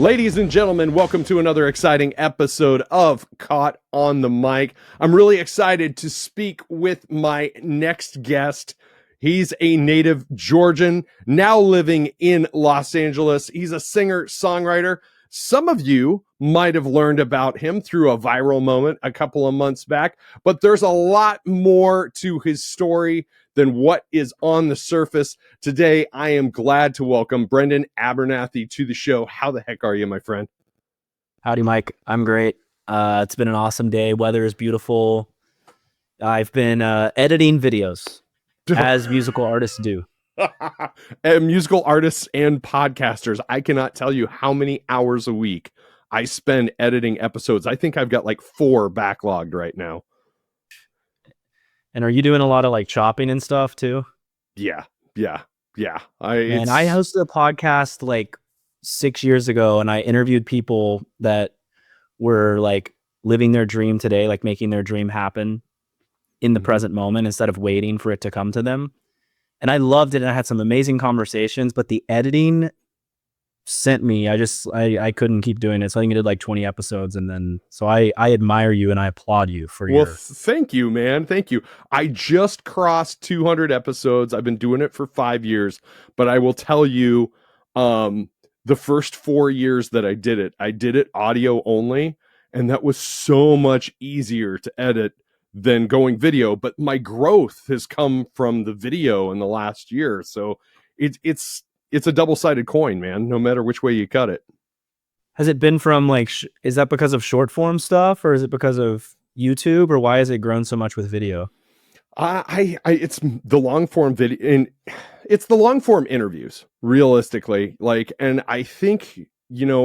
Ladies and gentlemen, welcome to another exciting episode of Caught on the Mic. I'm really excited to speak with my next guest. He's a native Georgian, now living in Los Angeles. He's a singer-songwriter. Some of you might have learned about him through a viral moment a couple of months back, but there's a lot more to his story than what is on the surface. Today, I am glad to welcome Brendan Abernathy to the show. How the heck are you, my friend? Howdy, Mike. I'm great. It's been an awesome day. Weather is beautiful. I've been editing videos, as musical artists do. And musical artists and podcasters. I cannot tell you how many hours a week I spend editing episodes. I think I've got like 4 backlogged right now. And are you doing a lot of like chopping and stuff too? Yeah. I hosted a podcast like 6 years ago, and I interviewed people that were like living their dream today, like making their dream happen in the present moment instead of waiting for it to come to them. And I loved it, and I had some amazing conversations, but the editing sent me. I couldn't keep doing it. So I think I did like 20 episodes, and then so I admire you and I applaud you for your. Well, thank you, man. Thank you. I just crossed 200 episodes. I've been doing it for 5 years, but I will tell you, the first 4 years that I did it audio only, and that was so much easier to edit than going video. But my growth has come from the video in the last year, so it's a double-sided coin, man, no matter which way you cut it. Has it been from like, is that because of short form stuff, or is it because of YouTube, or why has it grown so much with video? It's the long form video, and it's the long form interviews, realistically. Like, and I think,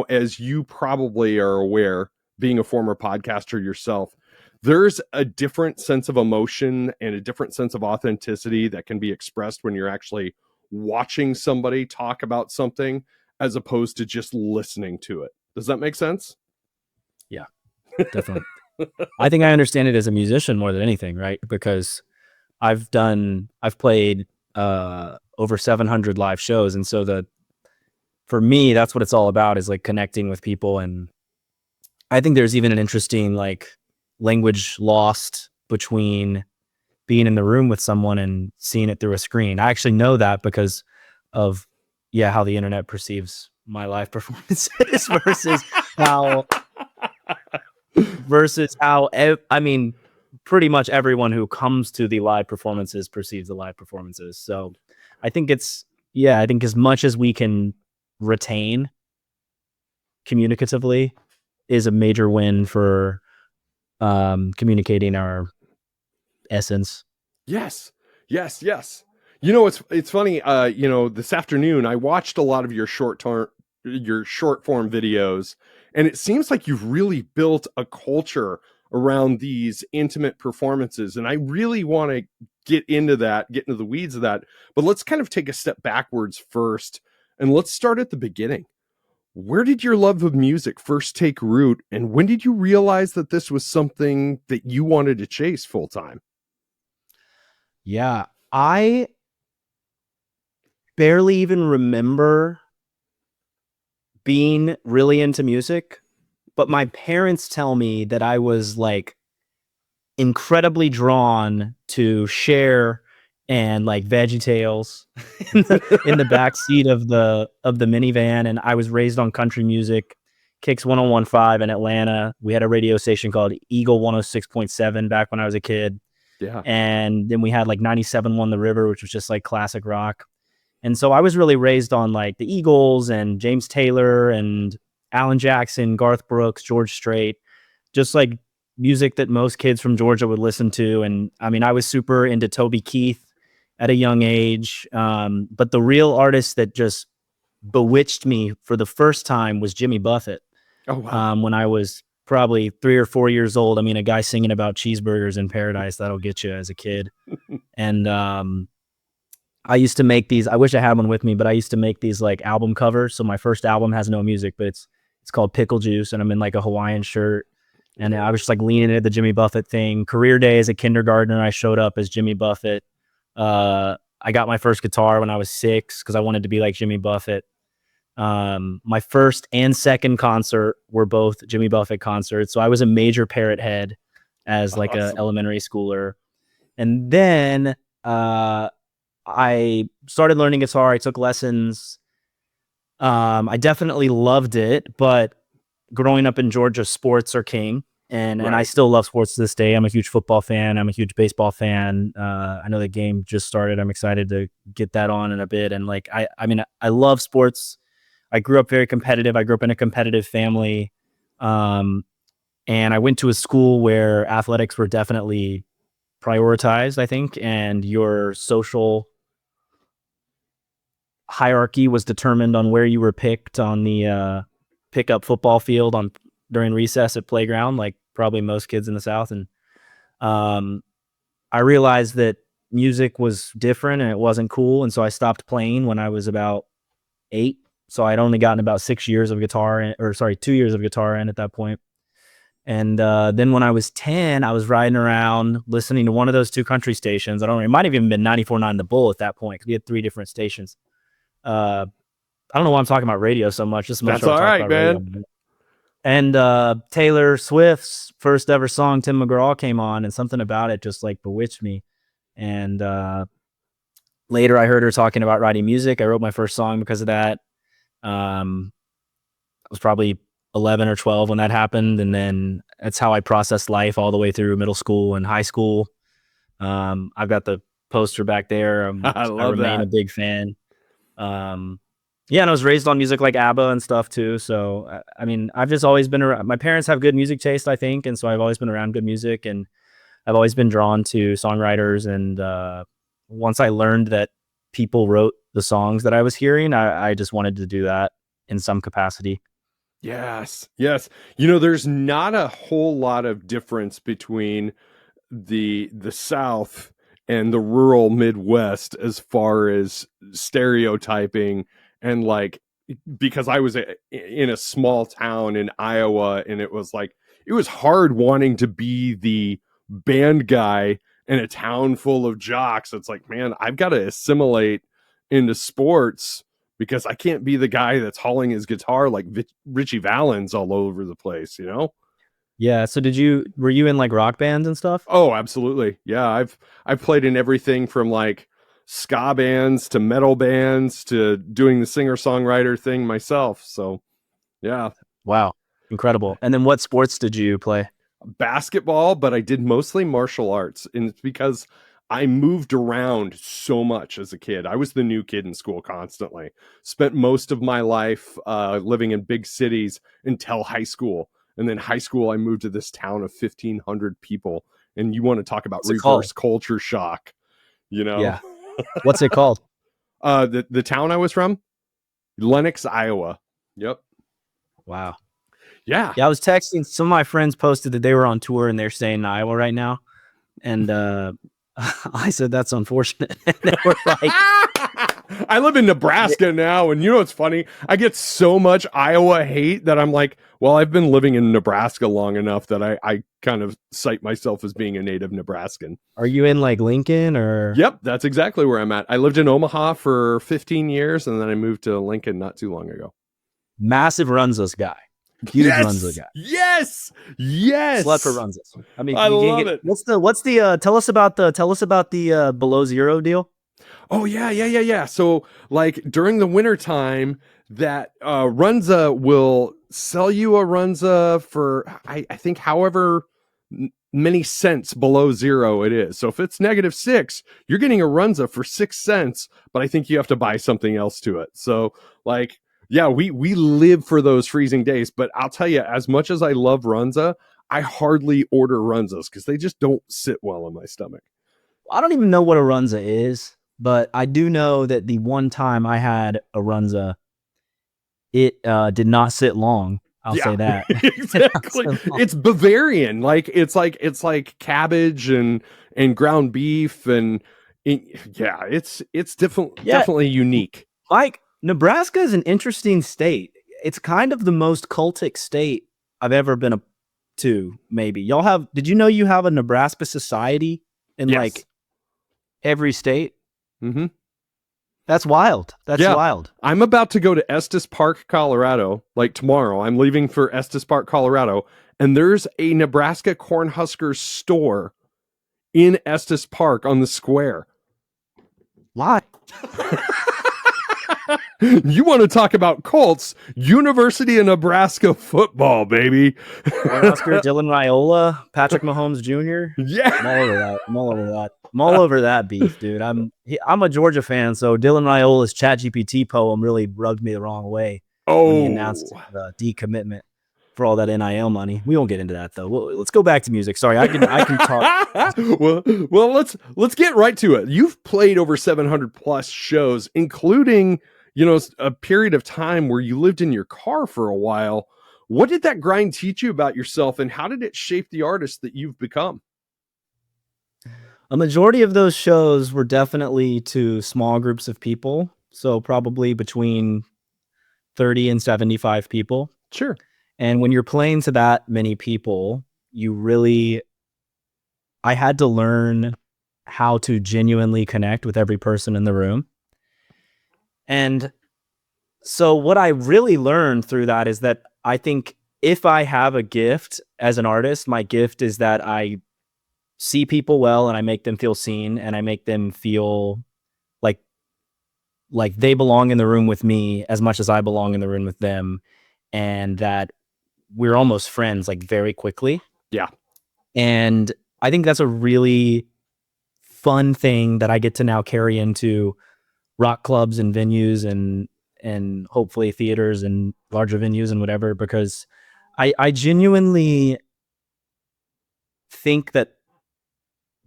as you probably are aware, being a former podcaster yourself, there's a different sense of emotion and a different sense of authenticity that can be expressed when you're actually watching somebody talk about something as opposed to just listening to it. Does that make sense? Yeah, definitely. I think I understand it as a musician more than anything, right? Because I've played over 700 live shows, and so for me, that's what it's all about, is like connecting with people. And I think there's even an interesting like language lost between being in the room with someone and seeing it through a screen. I actually know that because of how the internet perceives my live performances versus how I mean, pretty much everyone who comes to the live performances perceives the live performances. So I think I think as much as we can retain communicatively is a major win for communicating our essence. Yes. It's funny. This afternoon I watched a lot of your short form videos, and it seems like you've really built a culture around these intimate performances. And I really want to get into the weeds of that. But let's kind of take a step backwards first, and let's start at the beginning. Where did your love of music first take root, and when did you realize that this was something that you wanted to chase full time? Yeah, I barely even remember being really into music, but my parents tell me that I was like incredibly drawn to Cher and like VeggieTales in the back seat of the minivan. And I was raised on country music, Kicks 101.5 in Atlanta. We had a radio station called Eagle 106.7 back when I was a kid. Yeah. And then we had like 97.1 The River, which was just like classic rock. And so I was really raised on like the Eagles and James Taylor and Alan Jackson, Garth Brooks, George Strait, just like music that most kids from Georgia would listen to. And I mean, I was super into Toby Keith at a young age. But the real artist that just bewitched me for the first time was Jimmy Buffett. Oh, wow. When I was probably 3 or 4 years old. I mean, a guy singing about cheeseburgers in paradise, that'll get you as a kid. And I used to make these, I wish I had one with me, but I used to make these like album covers. So my first album has no music, but it's called Pickle Juice, and I'm in like a Hawaiian shirt. And I was just like leaning into the Jimmy Buffett thing. Career day as a kindergartner, I showed up as Jimmy Buffett. I got my first guitar when I was 6 because I wanted to be like Jimmy Buffett. My first and second concert were both Jimmy Buffett concerts. So I was a major Parrot head as like a elementary schooler. And then I started learning guitar. I took lessons. I definitely loved it, but growing up in Georgia, sports are king. And I still love sports to this day. I'm a huge football fan. I'm a huge baseball fan. I know the game just started. I'm excited to get that on in a bit. And like, I mean, I love sports. I grew up very competitive. I grew up in a competitive family. And I went to a school where athletics were definitely prioritized, I think, and your social hierarchy was determined on where you were picked on the pickup football field during recess at playground, like probably most kids in the South. And I realized that music was different and it wasn't cool. And so I stopped playing when I was about 8. So I'd only gotten about 2 years of guitar in at that point. And then when I was 10, I was riding around listening to one of those 2 country stations. I don't know, it might have even been 94.9 The Bull at that point, because we had 3 different stations. I don't know why I'm talking about radio so much. That's all right, man. Radio. And Taylor Swift's first ever song, Tim McGraw, came on, and something about it just like bewitched me. And later I heard her talking about writing music. I wrote my first song because of that. I was probably 11 or 12 when that happened. And then that's how I processed life all the way through middle school and high school. I've got the poster back there. I remain a big fan. Yeah, and I was raised on music like ABBA and stuff too. So, I mean, I've just always been around. My parents have good music taste, I think. And so I've always been around good music, and I've always been drawn to songwriters. And once I learned that people wrote the songs that I was hearing, I just wanted to do that in some capacity. Yes. You know, there's not a whole lot of difference between the South and the rural Midwest as far as stereotyping, and like, because I was in a small town in Iowa, and it was hard wanting to be the band guy in a town full of jocks. It's like, man, I've got to assimilate into sports, because I can't be the guy that's hauling his guitar like Richie Valens all over the place, you know? Yeah. So were you in like rock bands and stuff? Oh, absolutely. Yeah. I've played in everything from like ska bands to metal bands to doing the singer-songwriter thing myself. So yeah. Wow. Incredible. And then what sports did you play? Basketball, but I did mostly martial arts. And it's because I moved around so much as a kid. I was the new kid in school constantly. Spent most of my life living in big cities until high school. And then high school, I moved to this town of 1,500 people. And you want to talk about reverse culture shock, you know? Yeah. What's it called? The town I was from? Lenox, Iowa. Yep. Wow. Yeah. Yeah, I was texting. Some of my friends posted that they were on tour and they're staying in Iowa right now. And I said, that's unfortunate. And they were like, I live in Nebraska now, and you know what's funny? I get so much Iowa hate that I'm like, well, I've been living in Nebraska long enough that I kind of cite myself as being a native Nebraskan. Are you in like Lincoln or? Yep, that's exactly where I'm at. I lived in Omaha for 15 years, and then I moved to Lincoln not too long ago. Massive Runzas guy. Huge Runza guy. Yes. Slut for Runzas. I mean, I love it. Tell us about the below zero deal. Oh yeah. So like during the winter time, that Runza will sell you a Runza for I think however many cents below zero it is. So if it's -6, you're getting a Runza for 6 cents, but I think you have to buy something else to it. So like, yeah, we live for those freezing days. But I'll tell you, as much as I love Runza, I hardly order Runzas because they just don't sit well in my stomach. I don't even know what a Runza is, but I do know that the one time I had a Runza, it did not sit long. I'll say that. Exactly. It's Bavarian. It's like cabbage and ground beef it's definitely unique. Mike, Nebraska is an interesting state. It's kind of the most cultic state I've ever been to, maybe. Did you know you have a Nebraska society in like every state? Mm-hmm. That's wild. That's Yeah. wild. I'm about to go to Estes Park, Colorado, like tomorrow. I'm leaving for Estes Park, Colorado, and there's a Nebraska Cornhuskers store in Estes Park on the square. Why? You want to talk about Colts? University of Nebraska football, baby. Oscar, Dylan Raiola, Patrick Mahomes Jr. Yeah. I'm all over that. I'm all over that beef, dude. I'm a Georgia fan, so Dylan Raiola's ChatGPT poem really rubbed me the wrong way when he announced the decommitment for all that NIL money. We won't get into that though. Let's go back to music. Sorry, I can talk. well, let's get right to it. You've played over 700 plus shows, including, a period of time where you lived in your car for a while. What did that grind teach you about yourself, and how did it shape the artist that you've become? A majority of those shows were definitely to small groups of people, so probably between 30 and 75 people. Sure. And when you're playing to that many people, I had to learn how to genuinely connect with every person in the room. And so what I really learned through that is that I think if I have a gift as an artist, my gift is that I see people well and I make them feel seen and I make them feel like they belong in the room with me as much as I belong in the room with them, and that we're almost friends like very quickly. Yeah. And I think that's a really fun thing that I get to now carry into rock clubs and venues and hopefully theaters and larger venues and whatever, because I genuinely think that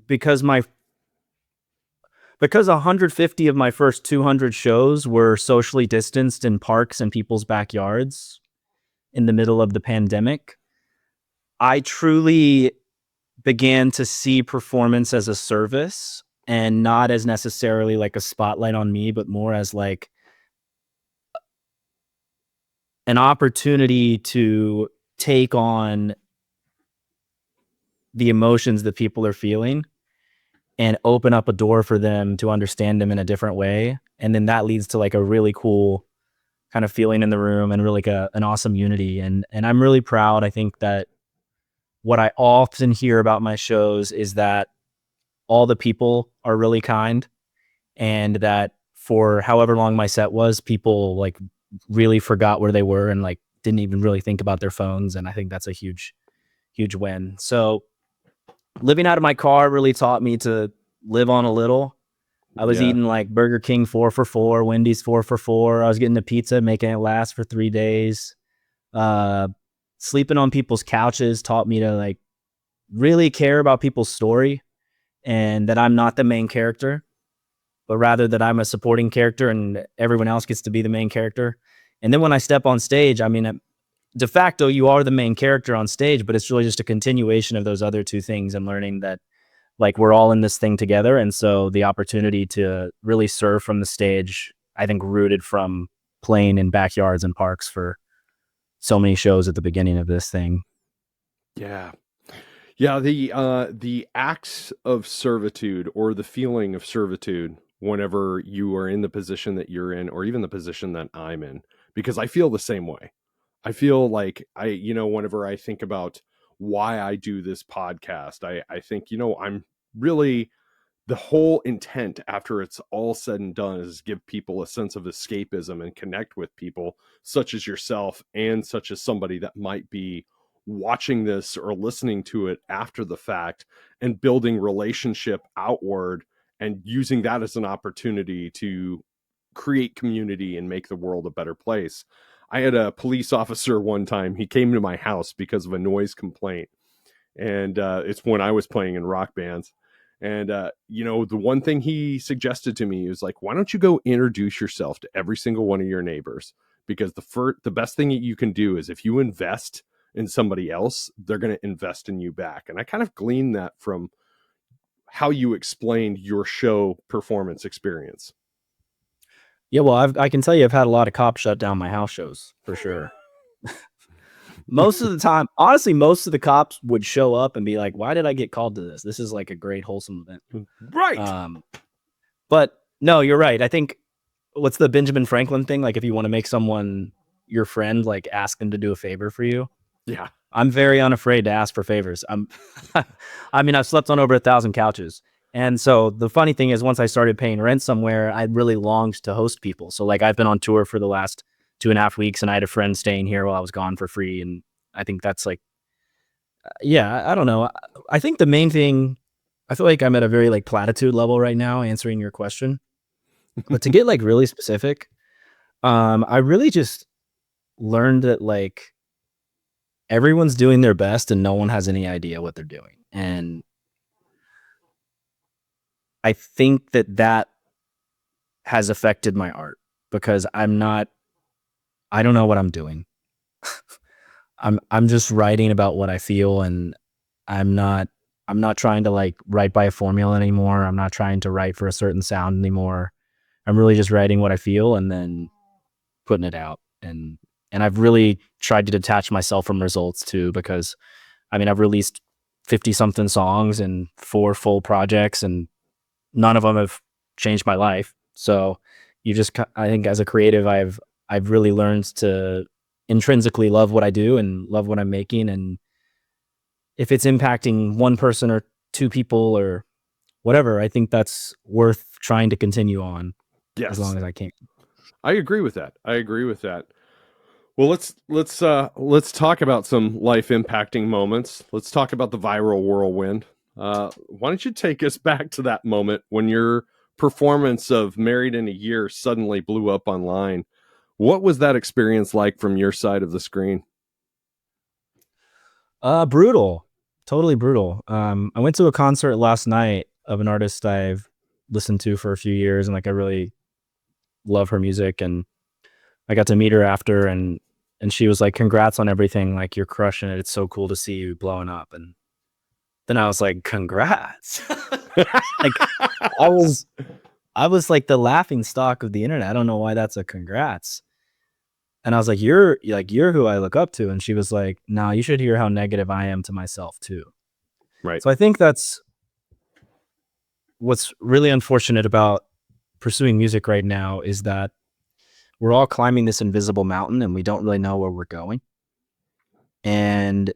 because 150 of my first 200 shows were socially distanced in parks and people's backyards in the middle of the pandemic, I truly began to see performance as a service and not as necessarily like a spotlight on me, but more as like an opportunity to take on the emotions that people are feeling and open up a door for them to understand them in a different way. And then that leads to like a really cool kind of feeling in the room and really like an awesome unity. And I'm really proud. I think that what I often hear about my shows is that all the people are really kind, and that for however long my set was, people like really forgot where they were and like didn't even really think about their phones. And I think that's a huge, huge win. So living out of my car really taught me to live on a little. I was eating like Burger King 4 for $4, Wendy's 4 for $4. I was getting a pizza, making it last for 3 days. Sleeping on people's couches taught me to like really care about people's story, and that I'm not the main character, but rather that I'm a supporting character and everyone else gets to be the main character. And then when I step on stage, I mean, de facto, you are the main character on stage, but it's really just a continuation of those other two things and learning that like we're all in this thing together. And so the opportunity to really serve from the stage, I think, rooted from playing in backyards and parks for so many shows at the beginning of this thing. Yeah. Yeah, the acts of servitude, or the feeling of servitude, whenever you are in the position that you're in, or even the position that I'm in, because I feel the same way. I feel like whenever I think about why I do this podcast, I think, I'm really, the whole intent after it's all said and done is give people a sense of escapism and connect with people such as yourself and such as somebody that might be watching this or listening to it after the fact, and building relationship outward and using that as an opportunity to create community and make the world a better place. I had a police officer one time, he came to my house because of a noise complaint. And it's when I was playing in rock bands. And, the one thing he suggested to me was like, why don't you go introduce yourself to every single one of your neighbors? Because the best thing that you can do is if you invest in somebody else, they're going to invest in you back. And I kind of gleaned that from how you explained your show performance experience. Yeah, well, I can tell you I've had a lot of cops shut down my house shows for sure. Most of the time, honestly, most of the cops would show up and be like, why did I get called to this? This is like a great wholesome event. Right. But no, you're right. I think what's the Benjamin Franklin thing? Like if you want to make someone your friend, like ask them to do a favor for you. Yeah. I'm very unafraid to ask for favors. I mean, I've slept on over 1,000 couches. And so the funny thing is once I started paying rent somewhere, I really longed to host people. So like I've been on tour for the last 2.5 weeks and I had a friend staying here while I was gone for free. And I think that's like, yeah, I don't know. I think the main thing, I feel like I'm at a very like platitude level right now answering your question. But to get like really specific, I really just learned that like everyone's doing their best and no one has any idea what they're doing. And I think that has affected my art because I don't know what I'm doing. I'm just writing about what I feel, and I'm not trying to like write by a formula anymore. I'm not trying to write for a certain sound anymore. I'm really just writing what I feel and then putting it out. And I've really tried to detach myself from results too, because I mean, I've released 50 something songs and 4 full projects, and none of them have changed my life. So I think as a creative, I've really learned to intrinsically love what I do and love what I'm making. And if it's impacting one person or 2 people or whatever, I think that's worth trying to continue on as long Yes. as I can. I agree with that. I agree with that. Well, let's talk about some life impacting moments. Let's talk about the viral whirlwind. Why don't you take us back to that moment when your performance of Married in a Year suddenly blew up online? What was that experience like from your side of the screen? Brutal, totally brutal. I went to a concert last night of an artist I've listened to for a few years, and like I really love her music, and I got to meet her after, and she was like, "Congrats on everything! Like you're crushing it. It's so cool to see you blowing up." And then I was like, "Congrats!" Like I was I was like the laughing stock of the internet. I don't know why that's a congrats. And I was like, you're who I look up to. And she was like, no, you should hear how negative I am to myself too. Right. So I think that's what's really unfortunate about pursuing music right now is that we're all climbing this invisible mountain and we don't really know where we're going. And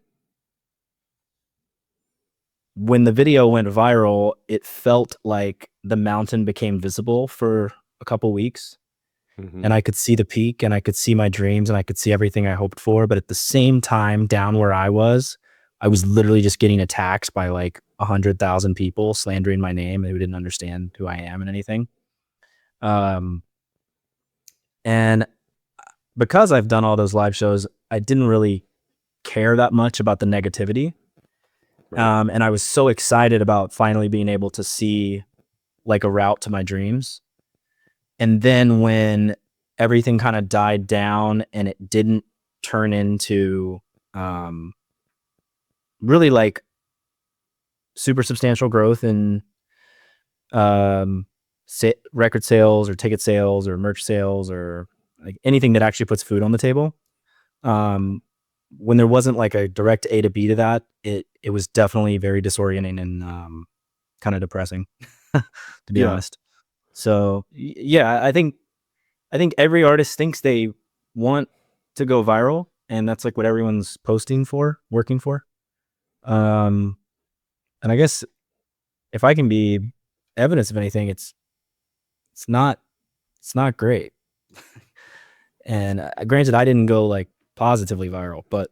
when the video went viral, it felt like the mountain became visible for a couple weeks. Mm-hmm. And I could see the peak and I could see my dreams and I could see everything I hoped for. But at the same time, down where I was literally just getting attacked by like 100,000 people slandering my name who didn't understand who I am and anything. And because I've done all those live shows, I didn't really care that much about the negativity. Right. And I was so excited about finally being able to see like a route to my dreams. And then when everything kind of died down and it didn't turn into really like super substantial growth in record sales or ticket sales or merch sales or like anything that actually puts food on the table. When there wasn't like a direct A to B to that, it was definitely very disorienting and kind of depressing, to be honest. So yeah, I think every artist thinks they want to go viral, and that's like what everyone's working for. And I guess if I can be evidence of anything, it's not great. And granted, I didn't go like positively viral, but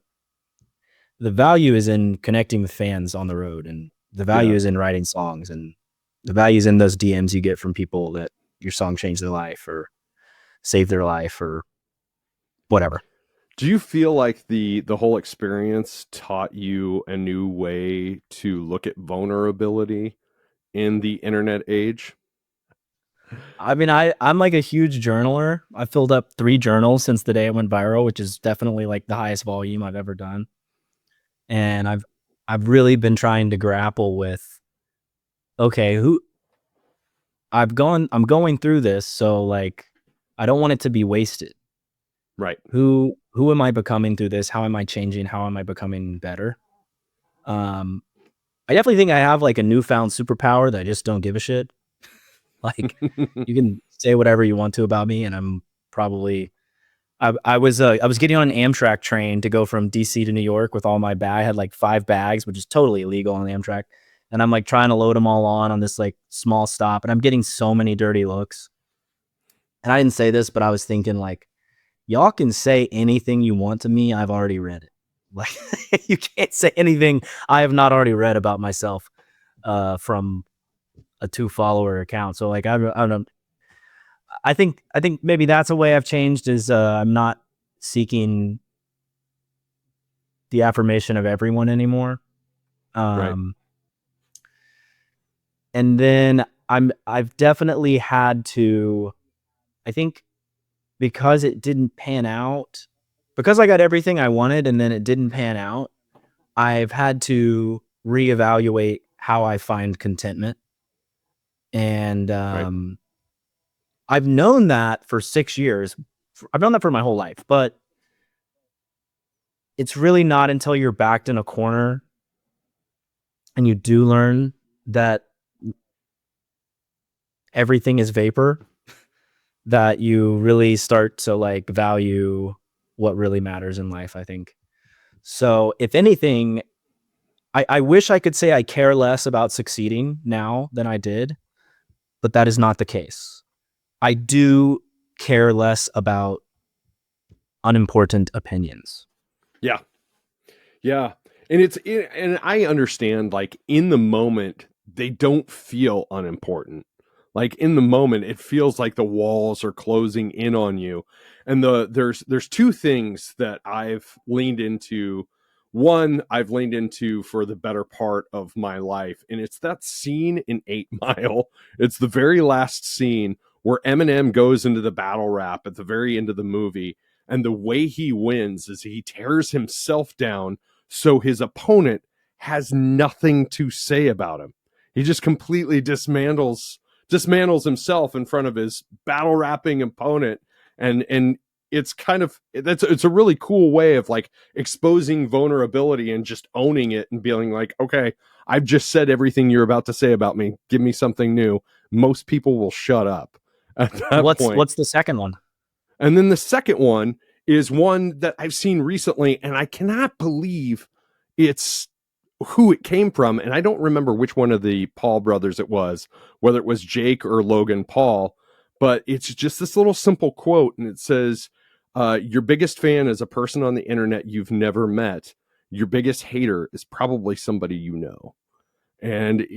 the value is in connecting with fans on the road, and the value is in writing songs, and the value is in those DMs you get from people that your song changed their life or saved their life or whatever. Do you feel like the whole experience taught you a new way to look at vulnerability in the internet age? I mean, I'm like a huge journaler. I filled up 3 journals since the day it went viral, which is definitely like the highest volume I've ever done. And I've really been trying to grapple with, okay, I'm going through this, so like I don't want it to be wasted. Right. Who am I becoming through this? How am I changing? How am I becoming better? I definitely think I have like a newfound superpower that I just don't give a shit. Like, you can say whatever you want to about me, and I'm probably I was getting on an Amtrak train to go from DC to New York with all my bag. I had like 5 bags, which is totally illegal on the Amtrak. And I'm like trying to load them all on this like small stop, and I'm getting so many dirty looks. And I didn't say this, but I was thinking like, y'all can say anything you want to me. I've already read it. Like, you can't say anything I have not already read about myself from a 2-follower account. So like, I don't. I think maybe that's a way I've changed is I'm not seeking the affirmation of everyone anymore. Right. And then I've definitely had to, I think, because it didn't pan out, because I got everything I wanted and then it didn't pan out, I've had to reevaluate how I find contentment. And Right. I've known that for 6 years. I've known that for my whole life, but it's really not until you're backed in a corner and you do learn that everything is vapor that you really start to like value what really matters in life, I think. So if anything, I wish I could say I care less about succeeding now than I did, but that is not the case. I do care less about unimportant opinions. Yeah. Yeah. And I understand, like, in the moment, they don't feel unimportant. Like, in the moment, it feels like the walls are closing in on you. And there's two things that I've leaned into. One, I've leaned into for the better part of my life, and it's that scene in 8 Mile. It's the very last scene where Eminem goes into the battle rap at the very end of the movie, and the way he wins is he tears himself down so his opponent has nothing to say about him. He just completely dismantles himself in front of his battle rapping opponent, and it's kind of it's a really cool way of like exposing vulnerability and just owning it and being like, okay, I've just said everything you're about to say about me. Give me something new. Most people will shut up at that point. What's the second one? And then the second one is one that I've seen recently, and I cannot believe it's who it came from. And I don't remember which one of the Paul brothers it was, whether it was Jake or Logan Paul, but it's just this little simple quote. And it says, your biggest fan is a person on the internet you've never met. Your biggest hater is probably somebody you know. And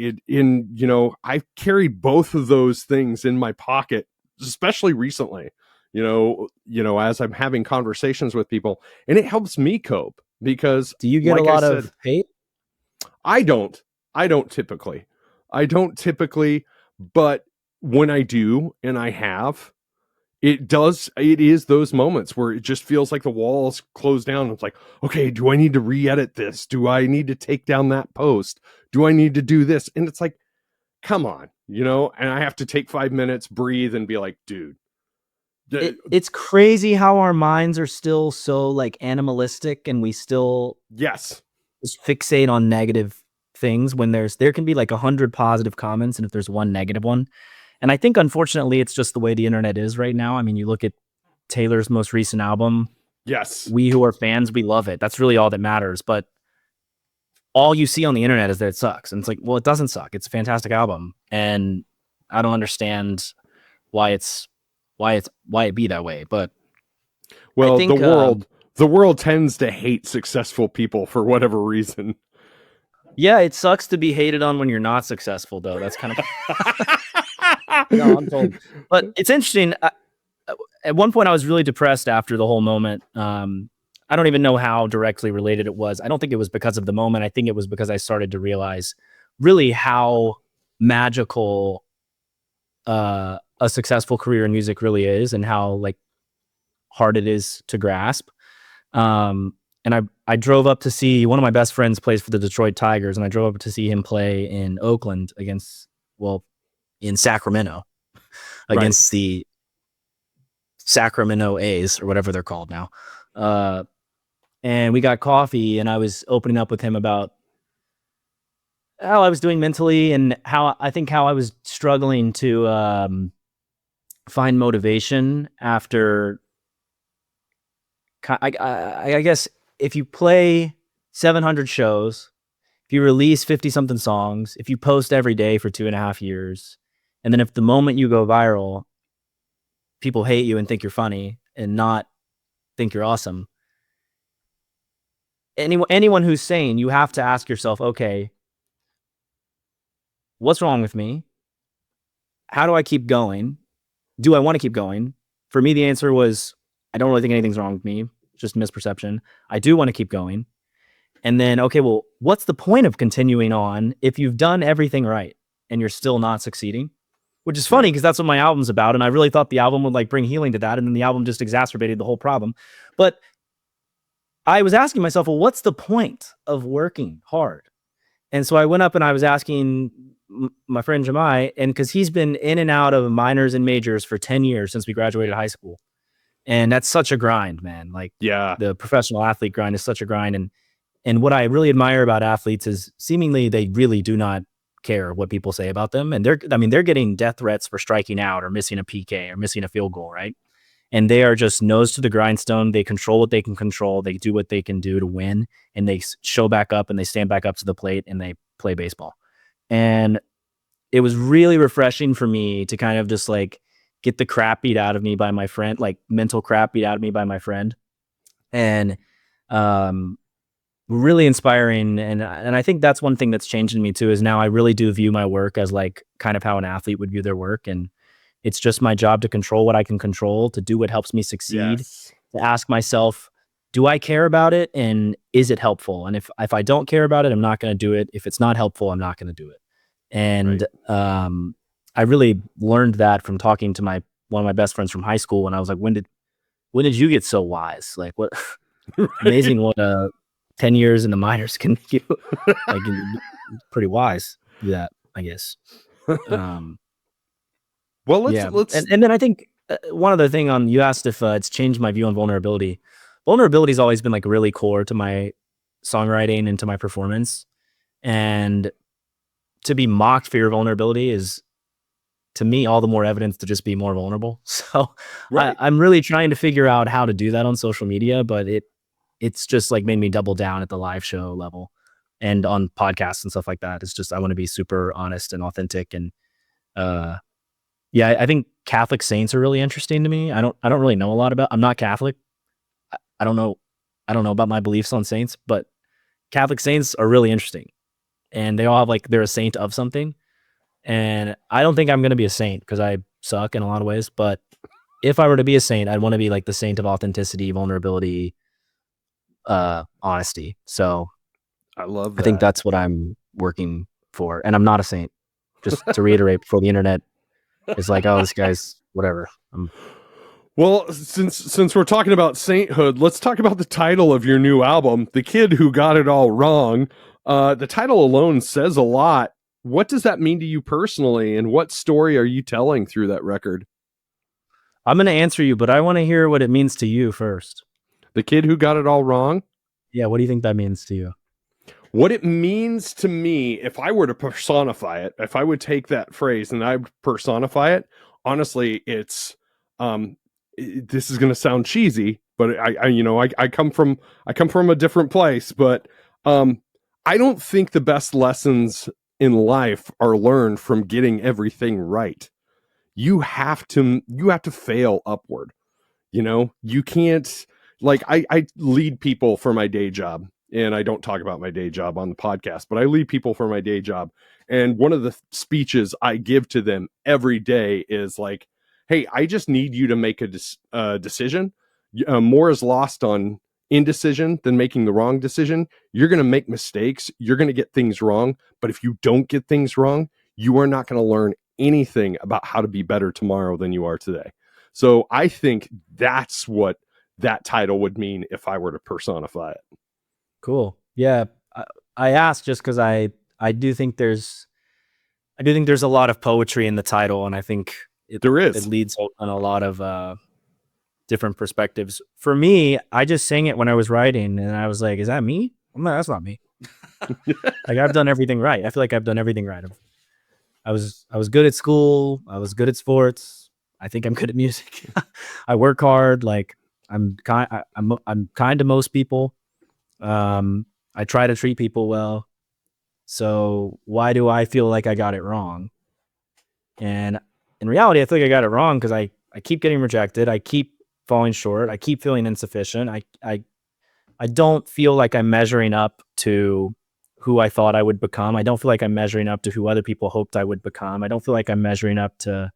I've carried both of those things in my pocket, especially recently, as I'm having conversations with people, and it helps me cope because, Do you get like a lot I said, of hate? I don't. I don't typically. I don't typically, but when I do, and I have, it is those moments where it just feels like the walls close down. It's like, okay, do I need to re-edit this? Do I need to take down that post? Do I need to do this? And it's like, come on, and I have to take 5 minutes, breathe, and be like, dude. It's crazy how our minds are still so like animalistic, and we still Yes. just fixate on negative things when there can be like 100 positive comments, and if there's one negative one. And I think unfortunately it's just the way the internet is right now. I mean, you look at Taylor's most recent album. Yes. We who are fans, we love it. That's really all that matters. But all you see on the internet is that it sucks. And it's like, well, it doesn't suck. It's a fantastic album. And I don't understand why it be that way. But Well, I think the world tends to hate successful people for whatever reason. yeah, it sucks to be hated on when you're not successful, though. That's kind of no, I'm told. But it's interesting. At one point, I was really depressed after the whole moment. I don't even know how directly related it was. I don't think it was because of the moment. I think it was because I started to realize really how magical a successful career in music really is, and how like hard it is to grasp. And I drove up to see one of my best friends plays for the Detroit Tigers, and I drove up to see him play in Oakland in Sacramento against the Sacramento A's or whatever they're called now. And we got coffee, and I was opening up with him about how I was doing mentally, and how I was struggling to find motivation after. I guess if you play 700 shows, if you release 50 something songs, if you post every day for 2.5 years, and then if the moment you go viral, people hate you and think you're funny and not think you're awesome. Anyone who's sane, you have to ask yourself, okay, what's wrong with me? How do I keep going? Do I want to keep going? For me, the answer was, I don't really think anything's wrong with me, just misperception. I do want to keep going. And then, okay, well, what's the point of continuing on if you've done everything right and you're still not succeeding? Which is funny because that's what my album's about. And I really thought the album would like bring healing to that. And then the album just exacerbated the whole problem. But I was asking myself, well, what's the point of working hard? And so I went up and I was asking my friend Jemai, and because he's been in and out of minors and majors for 10 years since we graduated high school. And that's such a grind, man. Like, Yeah. the professional athlete grind is such a grind. And what I really admire about athletes is seemingly they really do not care what people say about them. And they're getting death threats for striking out or missing a PK or missing a field goal, right? And they are just nose to the grindstone. They control what they can control. They do what they can do to win, and they show back up and they stand back up to the plate and they play baseball. And it was really refreshing for me to kind of just like get the crap beat out of me by my friend, like mental crap beat out of me by my friend. And really inspiring. And I think that's one thing that's changed in me too, is now I really do view my work as like kind of how an athlete would view their work. And it's just my job to control what I can control, to do what helps me succeed, to ask myself, do I care about it? And is it helpful? And if I don't care about it, I'm not going to do it. If it's not helpful, I'm not going to do it. And I really learned that from talking to one of my best friends from high school. And I was like, when did you get so wise? Like, what amazing what 10 years in the minors can make you. Like, pretty wise to do that, I guess. Well, let's and then I think one other thing you asked if it's changed my view on vulnerability. Vulnerability has always been like really core to my songwriting and to my performance. And to be mocked for your vulnerability is, to me, all the more evidence to just be more vulnerable. So I'm really trying to figure out how to do that on social media, but it's just like made me double down at the live show level and on podcasts and stuff like that. It's just, I want to be super honest and authentic. And I think Catholic saints are really interesting to me. I don't really know a lot about, I'm not Catholic. I don't know about my beliefs on saints, but Catholic saints are really interesting. And they all have like, they're a saint of something. And I don't think I'm going to be a saint because I suck in a lot of ways. But if I were to be a saint, I'd want to be like the saint of authenticity, vulnerability, honesty. So I love that. I think that's what I'm working for. And I'm not a saint. Just to reiterate before the internet is like, oh, this guy's whatever. Well, since we're talking about sainthood, let's talk about the title of your new album, The Kid Who Got It All Wrong. The title alone says a lot. What does that mean to you personally, and what story are you telling through that record? I'm going to answer you, but I want to hear what it means to you first. The Kid Who Got It All Wrong? Yeah, what do you think that means to you? What it means to me, if I were to personify it, if I would take that phrase and I would personify it, honestly, it's this is going to sound cheesy, but I come from a different place, but I don't think the best lessons in life are learned from getting everything right. You have to fail upward. You can't, like, I lead people for my day job, and I don't talk about my day job on the podcast, but I lead people for my day job. And one of the speeches I give to them every day is like, hey, I just need you to make a decision. More is lost on indecision than making the wrong decision. You're going to make mistakes. You're going to get things wrong. But if you don't get things wrong, you are not going to learn anything about how to be better tomorrow than you are today. So I think that's what that title would mean if I were to personify it. Cool. Yeah. I asked just because I do think there's a lot of poetry in the title, and I think there is. It leads on a lot of different perspectives. For me, I just sang it when I was writing, and I was like, "Is that me?" That's not me. Like I've done everything right. I feel like I've done everything right. I was good at school. I was good at sports. I think I'm good at music. I work hard. Like I'm kind to most people. I try to treat people well. So why do I feel like I got it wrong? And in reality, I feel like I got it wrong because I keep getting rejected. I keep falling short. I keep feeling insufficient. I don't feel like I'm measuring up to who I thought I would become. I don't feel like I'm measuring up to who other people hoped I would become. I don't feel like I'm measuring up to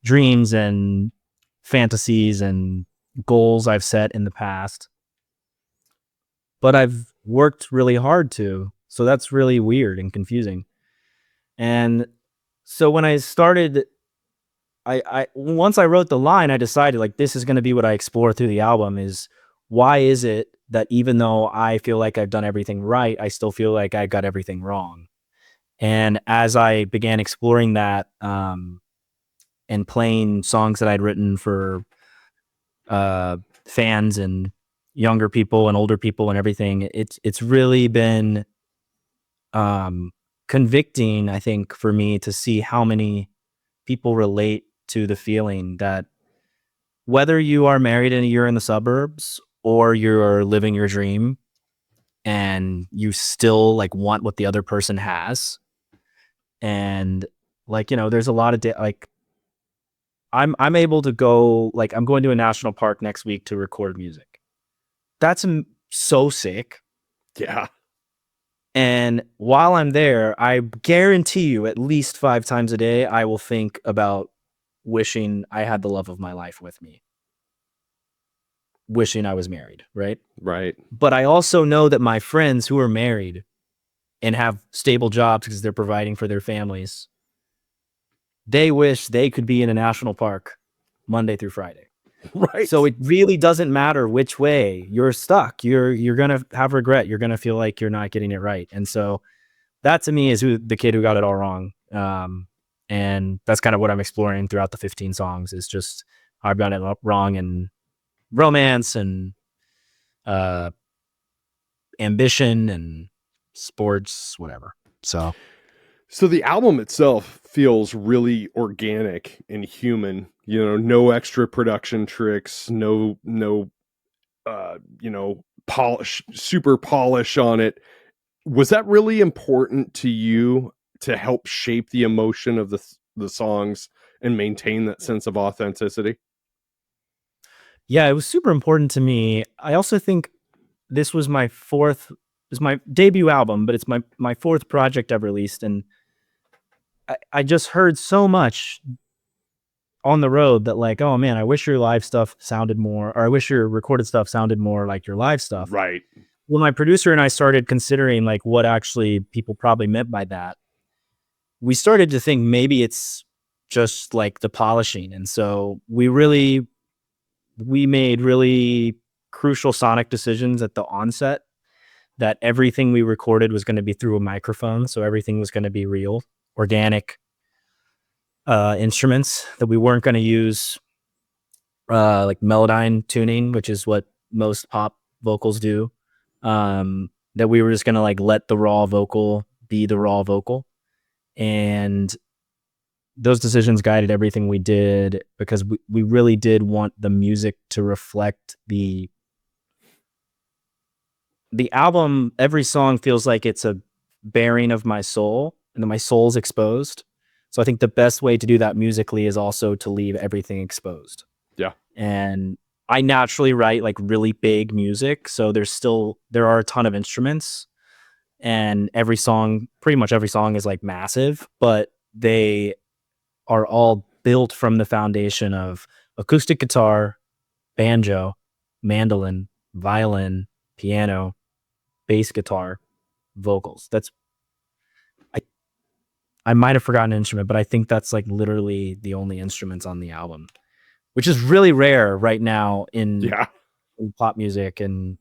dreams and fantasies and goals I've set in the past. But I've worked really hard to. So that's really weird and confusing. And so when I started, I once I wrote the line, I decided like this is going to be what I explore through the album is why is it that even though I feel like I've done everything right, I still feel like I got everything wrong. And as I began exploring that and playing songs that I'd written for fans and younger people and older people and everything, it's really been convicting, I think, for me to see how many people relate to the feeling that whether you are married and you're in the suburbs or you're living your dream and you still like want what the other person has, and like there's a lot of like I'm able to go, like I'm going to a national park next week to record music. That's so sick. Yeah. And while I'm there, I guarantee you at least 5 times a day, I will think about wishing I had the love of my life with me. Wishing I was married, right? Right. But I also know that my friends who are married and have stable jobs because they're providing for their families, they wish they could be in a national park Monday through Friday. Right. So it really doesn't matter which way you're stuck. You're going to have regret. You're going to feel like you're not getting it right. And so that to me is the kid who got it all wrong. And that's kind of what I'm exploring throughout the 15 songs is just how I've got it wrong in romance and ambition and sports, whatever. So the album itself feels really organic and human, no extra production tricks, no, super polish on it. Was that really important to you to help shape the emotion of the songs and maintain that sense of authenticity? yeah, it was super important to me. I also think this was my debut album, but it's my 4th project I've released. And I just heard so much on the road that like, oh man, I wish your live stuff sounded more, or I wish your recorded stuff sounded more like your live stuff. Right. When my producer and I started considering like what actually people probably meant by that, we started to think maybe it's just like the polishing. And so we made really crucial sonic decisions at the onset that everything we recorded was going to be through a microphone. So everything was going to be real, organic instruments, that we weren't going to use like melodyne tuning, which is what most pop vocals do. That we were just going to like let the raw vocal be the raw vocal. And those decisions guided everything we did because we really did want the music to reflect the album. Every song feels like it's a bearing of my soul and that my soul's exposed. So I think the best way to do that musically is also to leave everything exposed. Yeah. And I naturally write like really big music. So there are a ton of instruments and pretty much every song is like massive, but they are all built from the foundation of acoustic guitar, banjo, mandolin, violin, piano, bass guitar, vocals. I might have forgotten an instrument, but I think that's like literally the only instruments on the album, which is really rare right now in pop music. And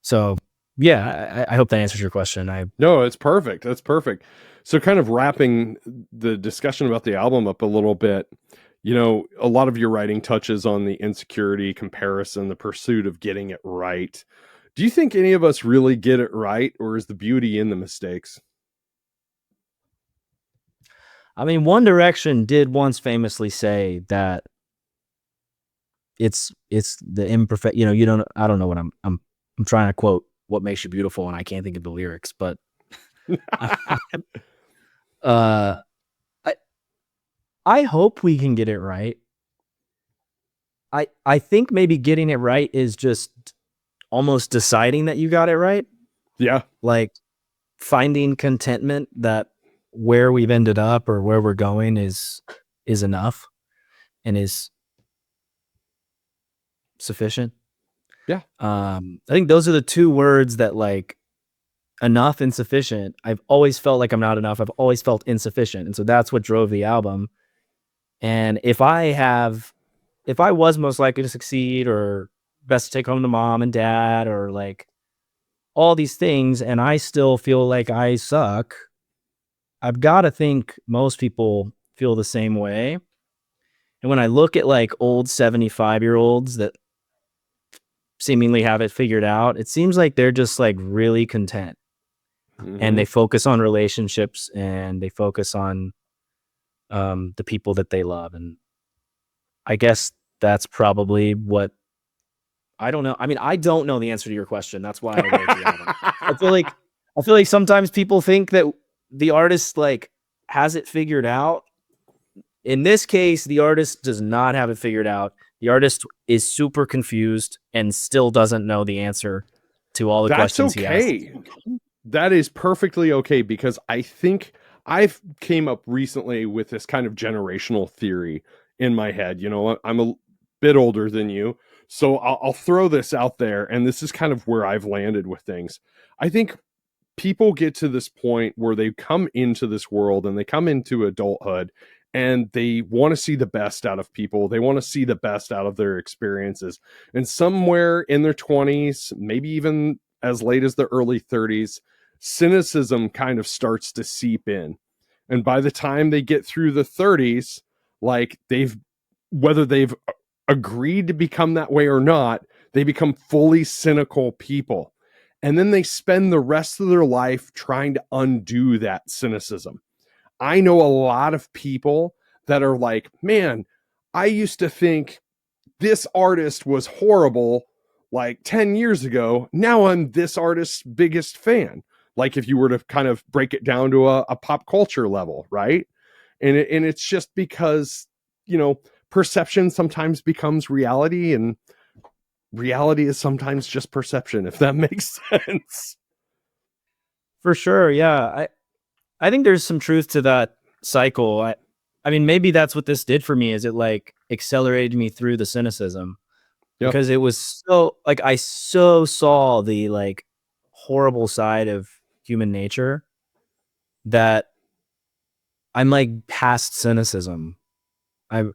so, yeah, I hope that answers your question. No, it's perfect. That's perfect. So kind of wrapping the discussion about the album up a little bit, a lot of your writing touches on the insecurity, comparison, the pursuit of getting it right. Do you think any of us really get it right, or is the beauty in the mistakes? I mean, One Direction did once famously say that it's the imperfect. You don't. I don't know what I'm trying to quote "What Makes You Beautiful," and I can't think of the lyrics, but uh, I hope we can get it right. I think maybe getting it right is just almost deciding that you got it right. Yeah. Like finding contentment that where we've ended up or where we're going is enough and is sufficient. Yeah. I think those are the two words that, like, enough and sufficient. I've always felt like I'm not enough. I've always felt insufficient. And so that's what drove the album. And if I was most likely to succeed or best to take home to mom and dad or like all these things, and I still feel like I suck, I've got to think most people feel the same way. And when I look at like old 75-year-olds that seemingly have it figured out, it seems like they're just like really content. And they focus on relationships and they focus on the people that they love. And I guess that's probably what, I don't know. I mean, I don't know the answer to your question. That's why I wrote the album. I feel like sometimes people think that the artist like has it figured out. In this case, the artist does not have it figured out. The artist is super confused and still doesn't know the answer to all the questions he asked. That is perfectly okay, because I think I've came up recently with this kind of generational theory in my head. You know, I'm a bit older than you, so I'll throw this out there, and this is kind of where I've landed with things. I think people get to this point where they come into this world and they come into adulthood and they want to see the best out of people. They want to see the best out of their experiences. And somewhere in their 20s, maybe even as late as the early 30s, cynicism kind of starts to seep in. And by the time they get through the 30s, like whether they've agreed to become that way or not, they become fully cynical people. And then they spend the rest of their life trying to undo that cynicism. I know a lot of people that are like, man, I used to think this artist was horrible like 10 years ago. Now I'm this artist's biggest fan. Like if you were to kind of break it down to a pop culture level, right? And it's just because, you know, perception sometimes becomes reality, and reality is sometimes just perception, if that makes sense. For sure. Yeah. I think there's some truth to that cycle. I mean, maybe that's what this did for me, is it like accelerated me through the cynicism. Yep. Because it was so like, I so saw the like horrible side of human nature that I'm like past cynicism. I'm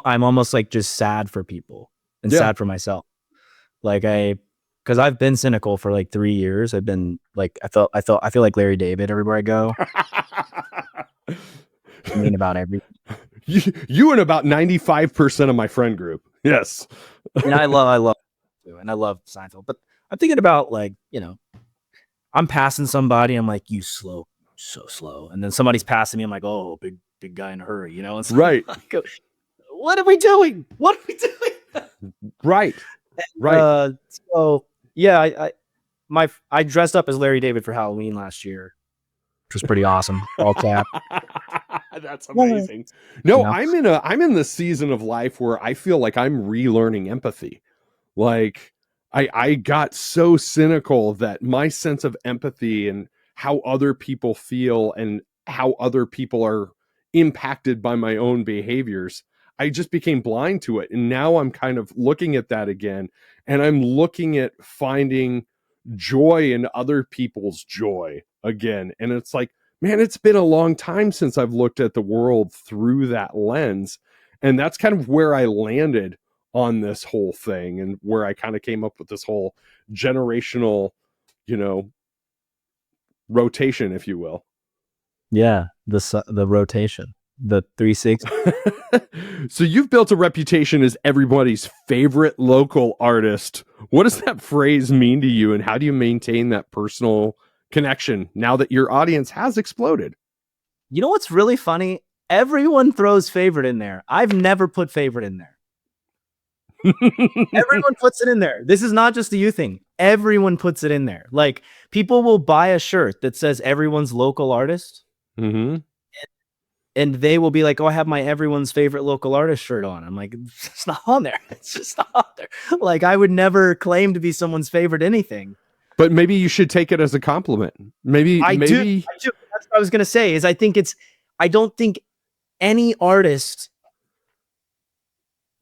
almost like just sad for people and sad for myself. Like because I've been cynical for like 3 years. I've been like, I feel like Larry David everywhere I go. I mean, about everything. You and about 95% of my friend group. Yes. And I love Seinfeld, but I'm thinking about like, you know, I'm passing somebody. I'm like, you slow, so slow. And then somebody's passing me. I'm like, oh, big guy in a hurry, you know? And so right. Like, what are we doing? What are we doing? Right. Right. So yeah, I dressed up as Larry David for Halloween last year, which was pretty awesome. All cap. That's amazing. No, you know? I'm in the season of life where I feel like I'm relearning empathy. Like I got so cynical that my sense of empathy and how other people feel and how other people are impacted by my own behaviors, I just became blind to it. And now I'm kind of looking at that again, and I'm looking at finding joy in other people's joy again. And it's like, man, it's been a long time since I've looked at the world through that lens. And that's kind of where I landed on this whole thing, and where I kind of came up with this whole generational, you know, rotation, if you will. Yeah, the rotation, the 360. So you've built a reputation as everybody's favorite local artist What does that phrase mean to you, and how do you maintain that personal connection now that your audience has exploded? You know what's really funny? Everyone throws favorite in there. I've never put favorite in there. Everyone puts it in there. This is not just a you thing. Everyone puts it in there. Like, people will buy a shirt that says everyone's local artist, Mm-hmm. and they will be like, "Oh, I have my everyone's favorite local artist shirt on." I'm like, it's not on there. It's just not on there. Like, I would never claim to be someone's favorite anything. But maybe you should take it as a compliment. Maybe I do. That's what I was gonna say. Is I don't think any artist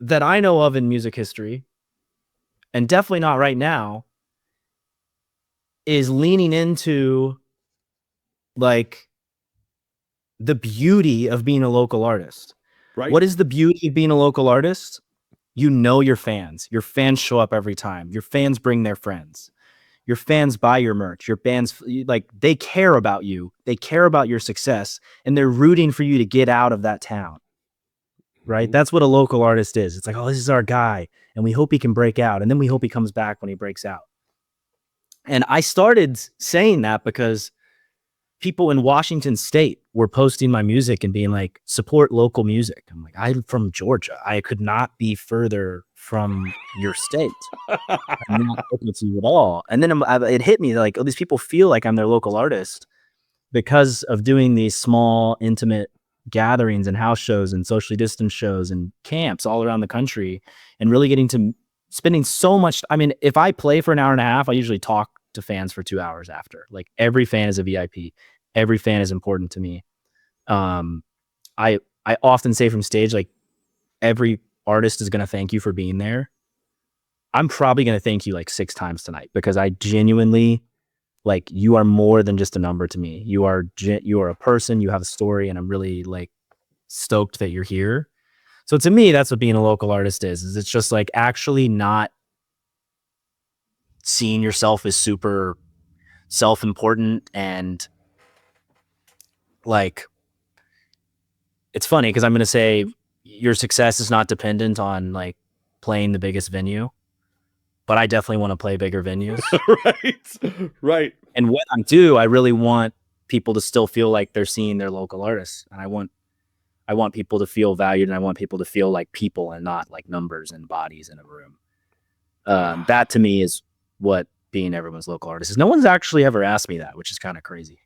that I know of in music history, and definitely not right now, is leaning into like the beauty of being a local artist. Right. What is the beauty of being a local artist? You know your fans. Your fans show up every time. Your fans bring their friends. Your fans buy your merch. Your fans, like, they care about you. They care about your success, and they're rooting for you to get out of that town. Right? Mhm. That's what a local artist is. It's like, oh, this is our guy, and we hope he can break out, and then we hope he comes back when he breaks out. And I started saying that because people in Washington State were posting my music and being like, support local music. I'm like, I'm from Georgia. I could not be further from your state. I'm not looking to you at all. And then it hit me like, oh, these people feel like I'm their local artist because of doing these small, intimate gatherings and house shows and socially distanced shows and camps all around the country, and really getting to spending so much. I mean, if I play for an hour and a half, I usually talk to fans for 2 hours after. Like, every fan is a VIP. Every fan is important to me. I often say from stage, like, every artist is going to thank you for being there. I'm probably going to thank you like 6 times tonight, because I genuinely, like, you are more than just a number to me. You are a person, you have a story, and I'm really like stoked that you're here. So to me, that's what being a local artist is it's just like actually not seeing yourself as super self-important. And like, it's funny because I'm going to say your success is not dependent on like playing the biggest venue, but I definitely want to play bigger venues. Right. And when I do, I really want people to still feel like they're seeing their local artists. And I want people to feel valued, and I want people to feel like people and not like numbers and bodies in a room. That to me is what being everyone's local artist is. No one's actually ever asked me that, which is kind of crazy.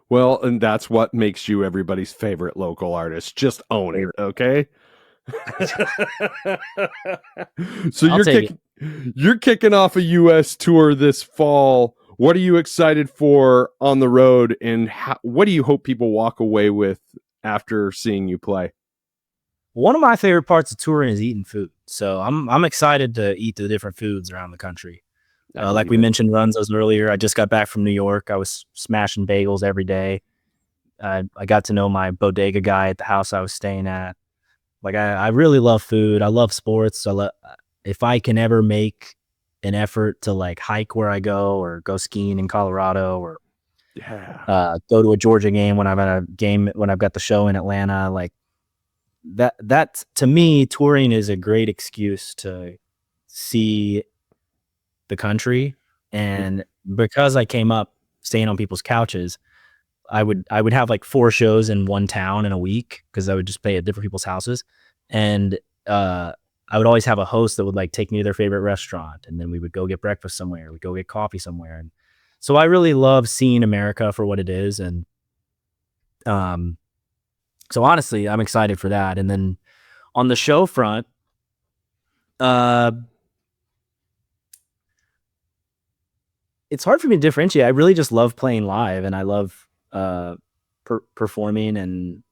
Well, and that's what makes you everybody's favorite local artist. Just own it, okay? So you're kicking off a US tour this fall. What are you excited for on the road, and what do you hope people walk away with after seeing you play? One of my favorite parts of touring is eating food. So I'm excited to eat the different foods around the country. Like we mentioned Runzos earlier, I just got back from New York. I was smashing bagels every day. I got to know my bodega guy at the house I was staying at. Like, I really love food. I love sports. So if I can ever make an effort to like hike where I go, or go skiing in Colorado, or go to a Georgia game when I'm at a game, when I've got the show in Atlanta, like that to me, touring is a great excuse to see the country. And because I came up staying on people's couches, I would have like 4 shows in one town in a week, because I would just play at different people's houses. And I would always have a host that would like take me to their favorite restaurant, and then we would go get breakfast somewhere, we'd go get coffee somewhere. And so I really love seeing America for what it is. And so honestly, I'm excited for that. And then on the show front, it's hard for me to differentiate. I really just love playing live, and I love performing. And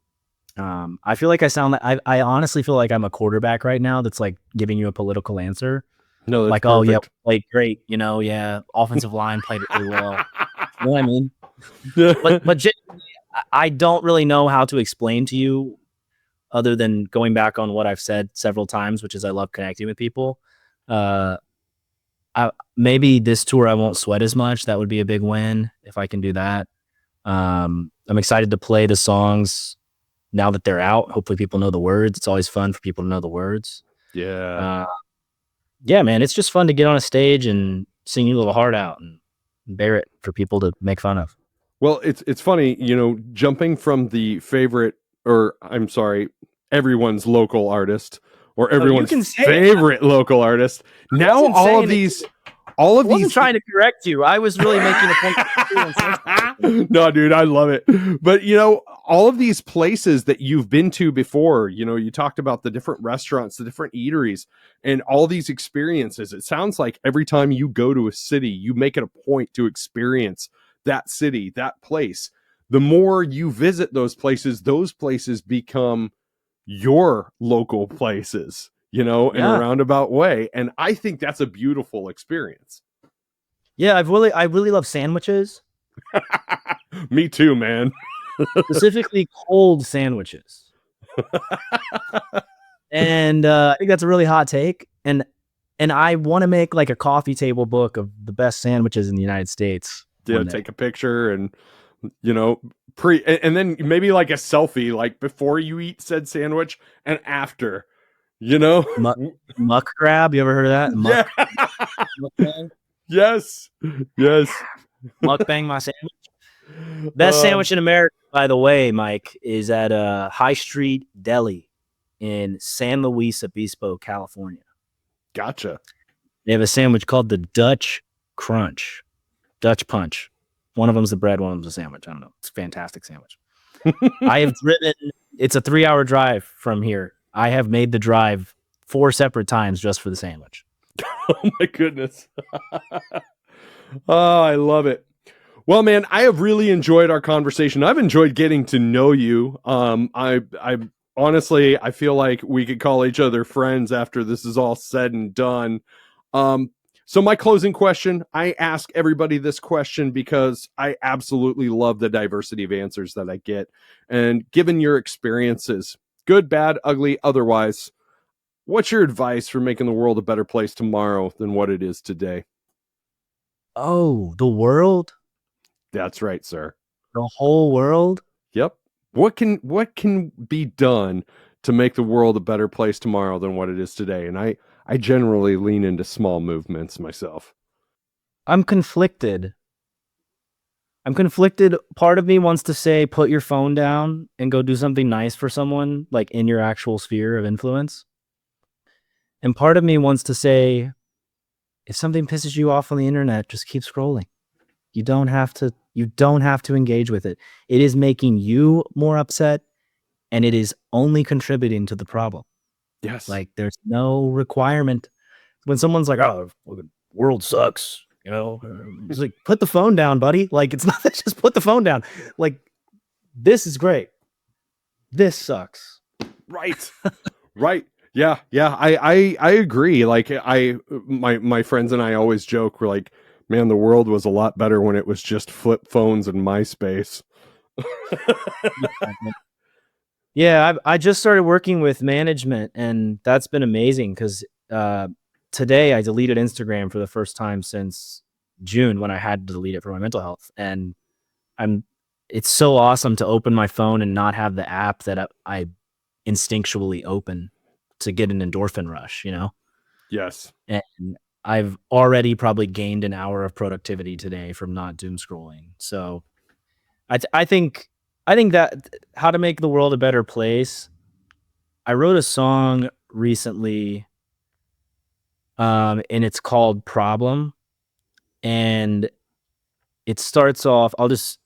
I feel like I sound like I honestly feel like I'm a quarterback right now that's like giving you a political answer. No, that's like, perfect. Oh yeah, played great. Yeah, offensive line played really well. You know what I mean? But I don't really know how to explain to you, other than going back on what I've said several times, which is I love connecting with people. Maybe this tour I won't sweat as much. That would be a big win if I can do that. I'm excited to play the songs now that they're out. Hopefully people know the words. It's always fun for people to know the words. Yeah. yeah, man, it's just fun to get on a stage and sing your little heart out and bear it for people to make fun of. Well, it's funny, jumping from the favorite, or I'm sorry, everyone's local artist or Oh, you everyone's can say it. favorite local artist. Now wasn't all saying of it these, to- all I of wasn't these. trying to correct you. I was really making a point. No, dude, I love it. But all of these places that you've been to before, you talked about the different restaurants, the different eateries, and all these experiences. It sounds like every time you go to a city, you make it a point to experience that city, that place. The more you visit those places become your local places, in a Yeah. roundabout way. And I think that's a beautiful experience. Yeah, I really love sandwiches. Me too, man. Specifically cold sandwiches. And I think that's a really hot take. And I want to make like a coffee table book of the best sandwiches in the United States. Yeah, take a picture and and then maybe like a selfie, like before you eat said sandwich and after, muck grab. You ever heard of that? Yeah. Mukbang? Yes. Mukbang my sandwich. Best sandwich in America, by the way, Mike, is at High Street Deli in San Luis Obispo, California. Gotcha. They have a sandwich called the Dutch Punch. One of them's the bread, one of them's a sandwich. I don't know. It's a fantastic sandwich. I have driven, it's a 3-hour drive from here. I have made the drive 4 separate times just for the sandwich. Oh my goodness. Oh, I love it. Well, man, I have really enjoyed our conversation. I've enjoyed getting to know you. I honestly, I feel like we could call each other friends after this is all said and done. So my closing question, I ask everybody this question because I absolutely love the diversity of answers that I get. And given your experiences, good, bad, ugly, otherwise, what's your advice for making the world a better place tomorrow than what it is today? Oh, the world? That's right, sir. The whole world? Yep. What can be done to make the world a better place tomorrow than what it is today? And I generally lean into small movements myself. I'm conflicted. Part of me wants to say, put your phone down and go do something nice for someone, like in your actual sphere of influence. And part of me wants to say, if something pisses you off on the internet, just keep scrolling. You don't have to engage with it. It is making you more upset, and it is only contributing to the problem. Yes. Like, there's no requirement. When someone's like, oh, the world sucks, it's like, put the phone down, buddy. Like, it's not that, just put the phone down. Like, this is great. This sucks. Right. Right. Yeah. I agree. Like my friends and I always joke, we're like, man, the world was a lot better when it was just flip phones and MySpace. Yeah, I just started working with management, and that's been amazing because today I deleted Instagram for the first time since June, when I had to delete it for my mental health. And it's so awesome to open my phone and not have the app that I instinctually open to get an endorphin rush, Yes. And I've already probably gained an hour of productivity today from not doom scrolling. So I think that how to make the world a better place. I wrote a song recently, and it's called Problem. And it starts off, I'll just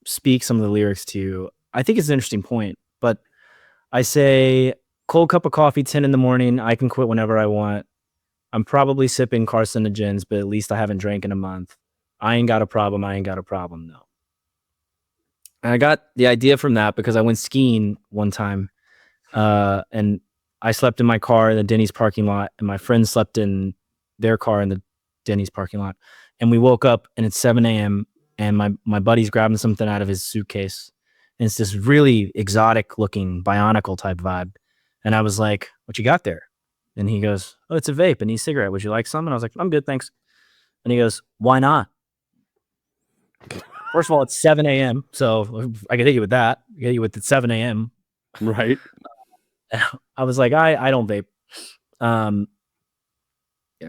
speak some of the lyrics to you. I think it's an interesting point, but I say, cold cup of coffee, 10 in the morning. I can quit whenever I want. I'm probably sipping carcinogens, but at least I haven't drank in a month. I ain't got a problem. No. And I got the idea from that because I went skiing one time, and I slept in my car in the Denny's parking lot, and my friends slept in their car in the Denny's parking lot. And we woke up, and it's 7 a.m., and my buddy's grabbing something out of his suitcase. And it's this really exotic looking Bionicle type vibe. And I was like, what you got there? And he goes, oh, it's a vape, an e-cigarette. Would you like some? And I was like, I'm good, thanks. And he goes, why not? First of all, it's 7 a.m., so I could hit you with that. I hit you with it 7 a.m. Right. I was like, I don't vape.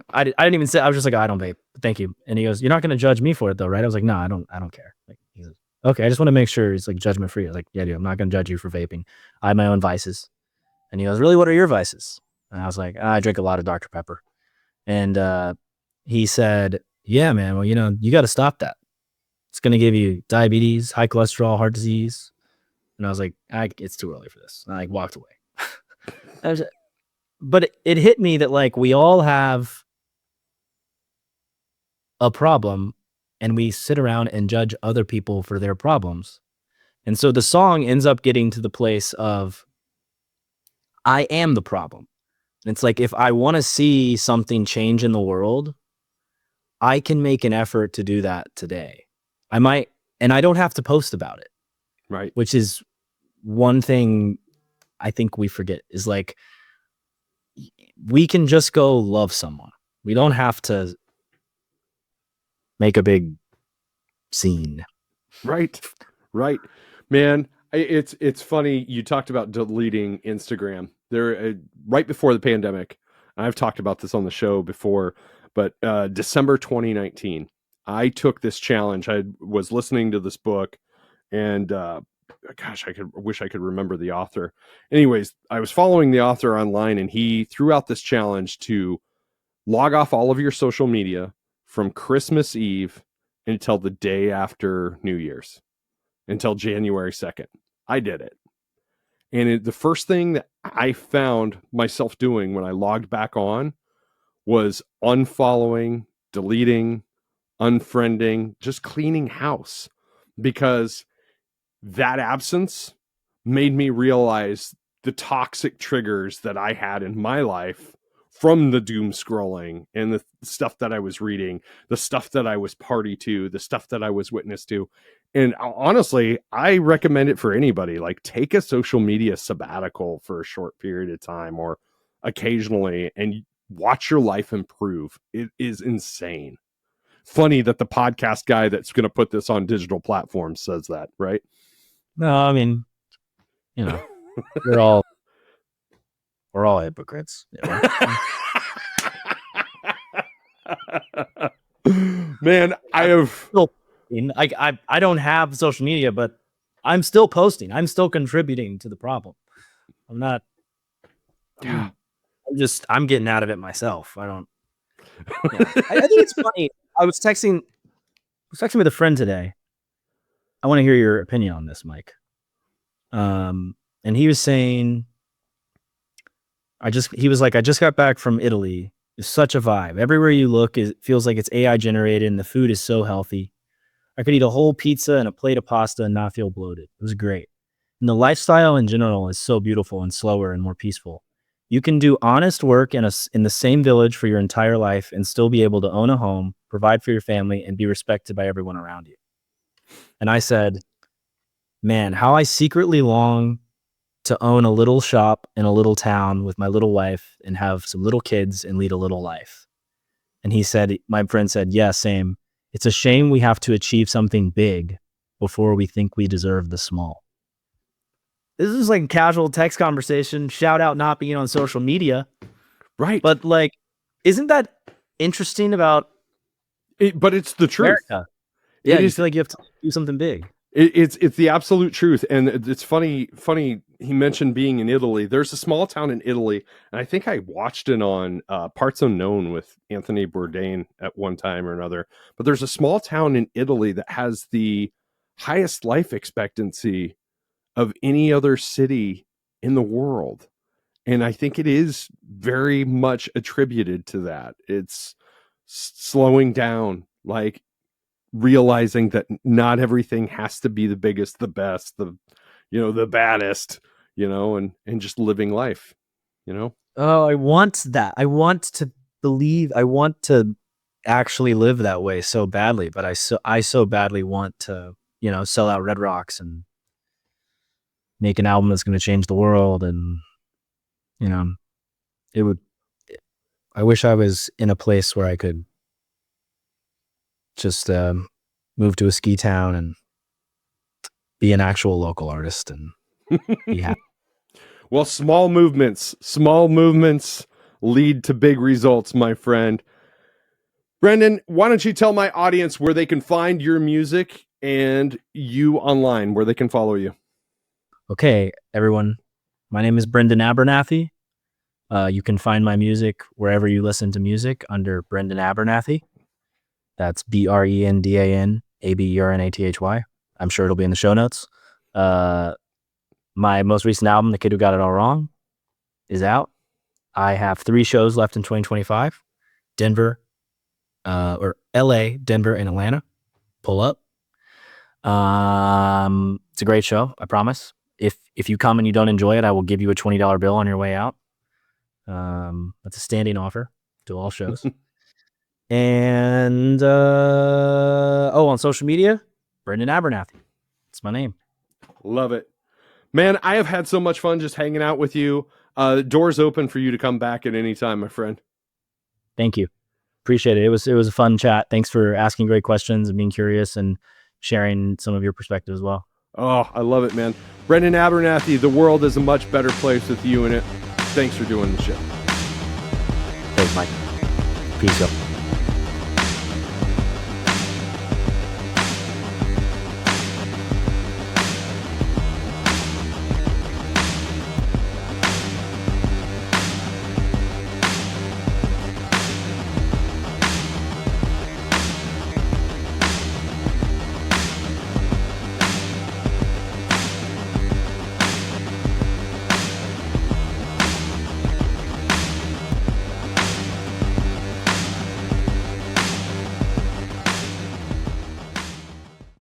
I didn't even say, I was just like, I don't vape. Thank you. And he goes, you're not going to judge me for it though, right? I was like, no, I don't care. Like, he goes, okay, I just want to make sure it's like judgment free. I was like, yeah, dude, I'm not going to judge you for vaping. I have my own vices. And he goes, really, what are your vices? And I was like, I drink a lot of Dr. Pepper. And he said, yeah, man, well, you got to stop that. It's going to give you diabetes, high cholesterol, heart disease. And I was like, it's too early for this. And I walked away. But it hit me that like we all have a problem and we sit around and judge other people for their problems. And so the song ends up getting to the place of I am the problem. And it's like, if I want to see something change in the world, I can make an effort to do that today. I might, and I don't have to post about it. Right. Which is one thing I think we forget is like, we can just go love someone. We don't have to make a big scene. Right. Man, it's funny. You talked about deleting Instagram there right before the pandemic. I've talked about this on the show before, but December 2019, I took this challenge. I was listening to this book and gosh, wish I could remember the author. Anyways, I was following the author online and he threw out this challenge to log off all of your social media from Christmas Eve until the day after New Year's, until January 2nd. I did it. And the first thing that I found myself doing when I logged back on was unfollowing, deleting, unfriending, just cleaning house, because that absence made me realize the toxic triggers that I had in my life from the doom scrolling and the stuff that I was reading, the stuff that I was party to, the stuff that I was witness to. And honestly, I recommend it for anybody. Like, take a social media sabbatical for a short period of time or occasionally and watch your life improve. It is insane. Funny that the podcast guy that's going to put this on digital platforms says that, right? No, I mean, we're all hypocrites. Man, I don't have social media, but I'm still posting. I'm still contributing to the problem. I'm not. Yeah. I'm getting out of it myself. I don't. I think it's funny. I was texting with a friend today. I want to hear your opinion on this, Mike. And he was saying, he was like, I just got back from Italy. It's such a vibe. Everywhere you look, it feels like it's AI generated and the food is so healthy. I could eat a whole pizza and a plate of pasta and not feel bloated. It was great. And the lifestyle in general is so beautiful and slower and more peaceful. You can do honest work in the same village for your entire life and still be able to own a home, provide for your family, and be respected by everyone around you. And I said, man, how I secretly long to own a little shop in a little town with my little wife and have some little kids and lead a little life. And my friend said, yeah, same. It's a shame we have to achieve something big before we think we deserve the small. This is like a casual text conversation. Shout out not being on social media. Right. But like, isn't that interesting about it? But it's the truth. America. Yeah, you feel like you have to do something big. It's the absolute truth. And it's funny. He mentioned being in Italy. There's a small town in Italy, and I think I watched it on Parts Unknown with Anthony Bourdain at one time or another. But there's a small town in Italy that has the highest life expectancy of any other city in the world. And I think it is very much attributed to that. It's slowing down, like realizing that not everything has to be the biggest, the best, the baddest, and just living life, Oh, I want that. I want to believe, I want to actually live that way so badly, but I so badly want to, sell out Red Rocks and make an album that's going to change the world. And, I wish I was in a place where I could just move to a ski town and be an actual local artist and be happy. Well, small movements lead to big results, my friend. Brendan, why don't you tell my audience where they can find your music and you online, where they can follow you? Okay, everyone. My name is Brendan Abernathy. You can find my music wherever you listen to music under Brendan Abernathy. That's BrendanAbernathy. I'm sure it'll be in the show notes. My most recent album, The Kid Who Got It All Wrong, is out. I have 3 shows left in 2025. Denver, or LA, Denver, and Atlanta. Pull up. It's a great show, I promise. If you come and you don't enjoy it, I will give you a $20 bill on your way out. That's a standing offer to all shows. And on social media, Brendan Abernathy. It's my name. Love it. Man, I have had so much fun just hanging out with you. Doors open for you to come back at any time, my friend. Thank you. Appreciate it. It was a fun chat. Thanks for asking great questions and being curious and sharing some of your perspective as well. Oh, I love it, man. Brendan Abernathy, the world is a much better place with you in it. Thanks for doing the show. Thanks, Mike. Peace out.